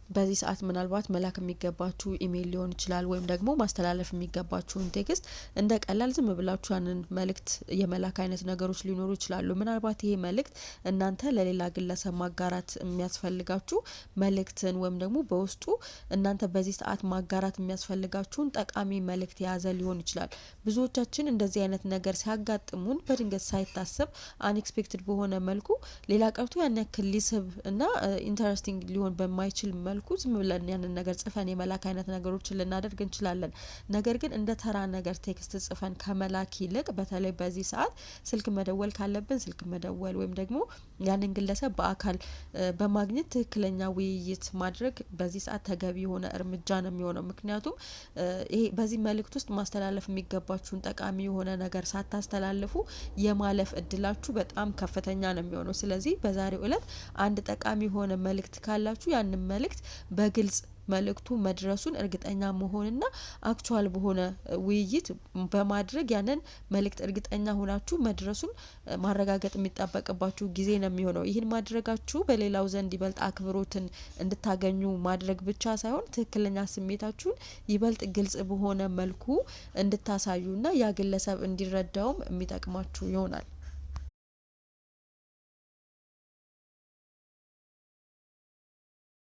በዚህ ሰዓት ምናልባት መላክ የሚገባችሁ ኢሜይል ሊሆን ይችላል ወይም ደግሞ ማስተላለፍ የሚገባችሁን ቴክስት እንደ ቀላል ዝም ብላችሁ ያንን መልእክት የመላክ አይነት ነገሮች ሊኖሩ ይችላሉ። ምናልባት ይሄ መልእክት እናንተ ለሌላ ግለሰብ ማጋራት የሚያስፈልጋችሁ መልእክትን ወይም ደግሞ በውስጡ እናንተ በዚህ ሰዓት ማጋራት የሚያስፈልጋችሁን ጠቃሚ መልእክት የያዘ ሊሆን ይችላል። ብዙዎቻችን እንደዚህ አይነት ነገር ሲያጋጥሙን በድንገት ሳይታሰብ አንኤክስፔክትድ በሆነ መልኩ ሌላ ቀርቶ ያን ያክል ሊስብ እና ኢንተረስቲንግ ሊሆን በማይችል መልኩ ዝም ብለን ያንን ነገር ጽፈን የመላክ አይነት ነገሮችን ልናደርግ እንችላለን። ነገር ግን እንደ ተራ ነገር ቴክስት ጽፈን ከመላክ ይልቅ በተለይ በዚህ ሰዓት ስልክ መደወል ካለብን ስልክ መደወል ወይም ደግሞ ያንን ግለሰብ በአካል በማግኘት ትክክለኛ ውይይት ማድረግ በዚህ ሰዓት ተገቢ የሆነ እርምጃ ነው የሚሆነው። ምክንያቱም ይሄ በዚህ መልእክት ውስጥ ማስተላለፍ የሚገባችሁን ጠቃሚ የሆነ ነገር ሳታስተላልፉ የማለፍ እድላችሁ በጣም ከፍተኛ ነው የሚሆነው። ስለዚህ በዛሬው እለት አንድ ጠቃሚ የሆነ መልእክት ካላችሁ ያንን መልእክት በግልጽ መልእክቱ መድረሱን እርግጠኛ መሆንና አክቹአል በሆነ ውይይት በማድረግ ያንን መልእክት እርግጠኛ ሆናችሁ መድረሱን ማረጋገጥ የሚጠበቅባችሁ ጊዜ ነው የሚሆነው። ይህን ማድረጋችሁ በሌላው ዘንድ ይበልጥ አክብሮትን እንድታገኙ ማድረግ ብቻ ሳይሆን ትክክለኛ ስሜታችሁን ይበልጥ ግልጽ በሆነ መልኩ እንድታሳዩና ያ ግለሰብ እንዲረዳውም የሚጠቅማችሁ ይሆናል።